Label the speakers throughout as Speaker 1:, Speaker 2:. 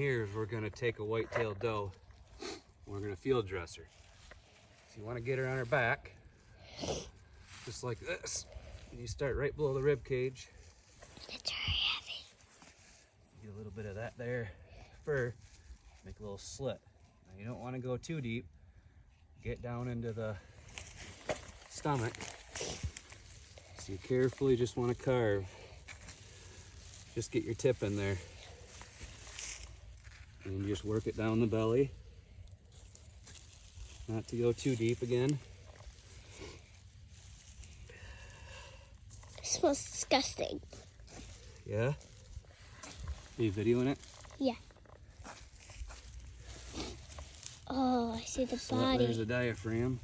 Speaker 1: Here we're going to take a whitetail doe. We're going to field dress her. So you want to get her on her back, just like this. And you start right below the rib cage.
Speaker 2: It's very heavy.
Speaker 1: Get a little bit of that there fur. Make a little slit. Now you don't want to go too deep. Get down into the stomach. So you carefully just want to carve. Just get your tip in there. And just work it down the belly. Not to go too deep again.
Speaker 2: It smells disgusting.
Speaker 1: Yeah? Are you videoing it?
Speaker 2: Yeah. Oh, I see the body.
Speaker 1: There's the diaphragm.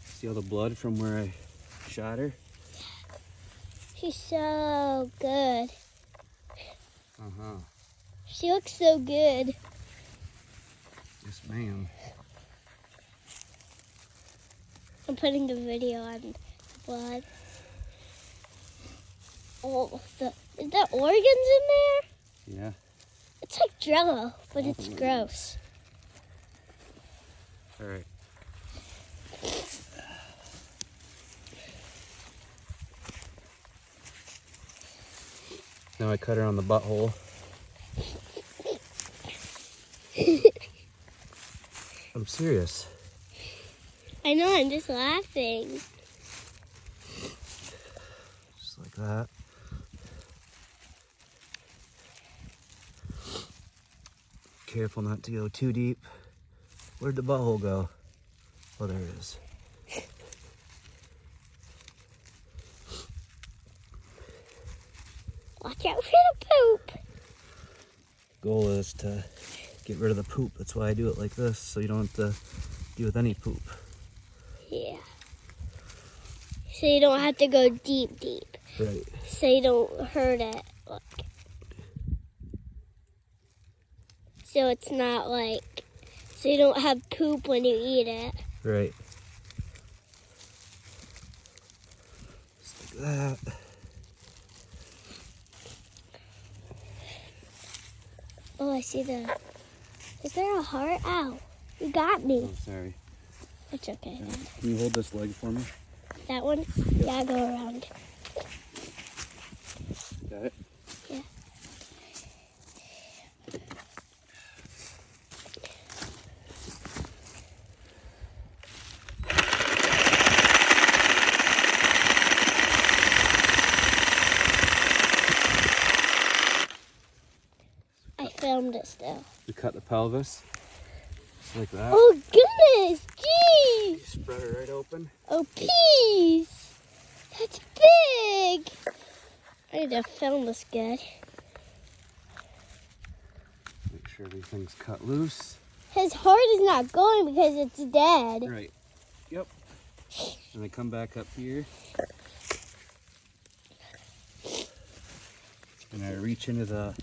Speaker 1: See all the blood from where I shot her?
Speaker 2: She's so good.
Speaker 1: Uh-huh.
Speaker 2: She looks so good.
Speaker 1: Yes, ma'am.
Speaker 2: I'm putting the video on the blood. Oh, is there organs in there?
Speaker 1: Yeah.
Speaker 2: It's like Jello, but it's gross.
Speaker 1: All right. Now I cut her on the butthole. I'm serious.
Speaker 2: I know, I'm just laughing.
Speaker 1: Just like that. Careful not to go too deep. Where'd the butthole go? Oh, there it is.
Speaker 2: Watch out for the poop.
Speaker 1: Goal is to get rid of the poop. That's why I do it like this, so you don't have to deal with any poop.
Speaker 2: Yeah. So you don't have to go deep.
Speaker 1: Right.
Speaker 2: So you don't hurt it. Look. So it's not like, so you don't have poop when you eat it.
Speaker 1: Right. Just like that.
Speaker 2: Oh, I see is there a heart? Ow, you got me.
Speaker 1: Oh, sorry.
Speaker 2: It's okay.
Speaker 1: Can you hold this leg for me?
Speaker 2: That one? Yeah, I'll go around.
Speaker 1: Got it?
Speaker 2: Yeah. I filmed it still.
Speaker 1: We cut the pelvis. Just like that.
Speaker 2: Oh, goodness! Jeez!
Speaker 1: You spread her right open.
Speaker 2: Oh, peas! That's big! I need to film this good.
Speaker 1: Make sure everything's cut loose.
Speaker 2: His heart is not going because it's dead.
Speaker 1: Right. Yep. And I come back up here. And I reach into the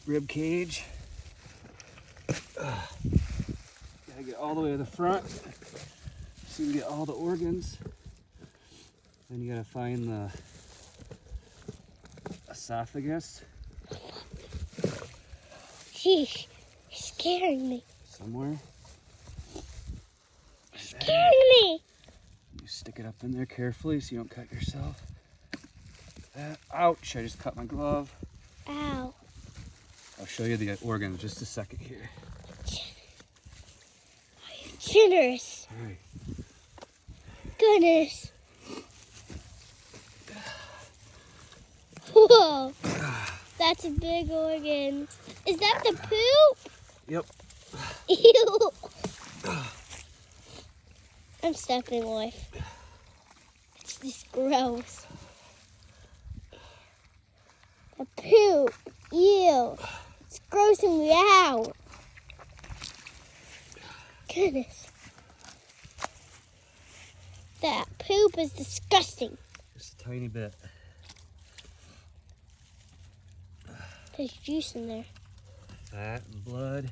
Speaker 1: rib cage. Gotta get all the way to the front so you can get all the organs. Then you gotta find the esophagus.
Speaker 2: Sheesh, you're scaring me.
Speaker 1: Somewhere.
Speaker 2: Scaring me.
Speaker 1: You stick it up in there carefully so you don't cut yourself. Ouch, I just cut my glove.
Speaker 2: Ow.
Speaker 1: I'll show you the organs just a second here.
Speaker 2: Generous.
Speaker 1: All right.
Speaker 2: Goodness. Whoa. That's a big organ. Is that the poop?
Speaker 1: Yep.
Speaker 2: Ew. I'm stepping away. It's just gross. The poop. Ew. It's grossing me out. Goodness. That poop is disgusting.
Speaker 1: Just a tiny bit.
Speaker 2: There's juice in there.
Speaker 1: Fat and blood.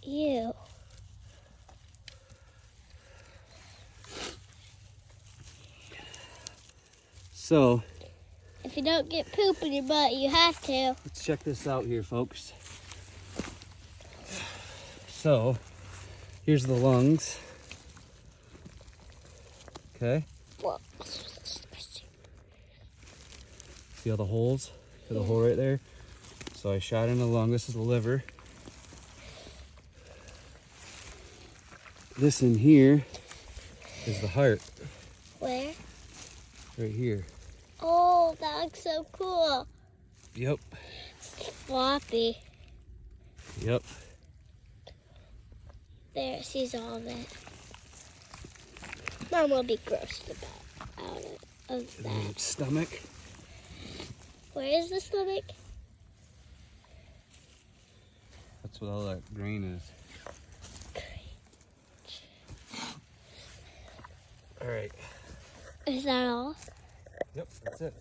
Speaker 2: Ew.
Speaker 1: So
Speaker 2: If you don't get poop in your butt, you have to.
Speaker 1: let's check this out here, folks. So here's the lungs. Okay.
Speaker 2: Whoa.
Speaker 1: See all the holes? See the hole right there? So I shot in the lung. This is the liver. This in here is the heart.
Speaker 2: Where?
Speaker 1: Right here.
Speaker 2: Oh, that looks so cool.
Speaker 1: Yep.
Speaker 2: It's floppy.
Speaker 1: Yep.
Speaker 2: There, it sees all of it. Mom will be grossed out of
Speaker 1: And then
Speaker 2: that.
Speaker 1: its stomach.
Speaker 2: Where is the stomach?
Speaker 1: That's what all that green is. All right.
Speaker 2: Is that all?
Speaker 1: Yep, that's it.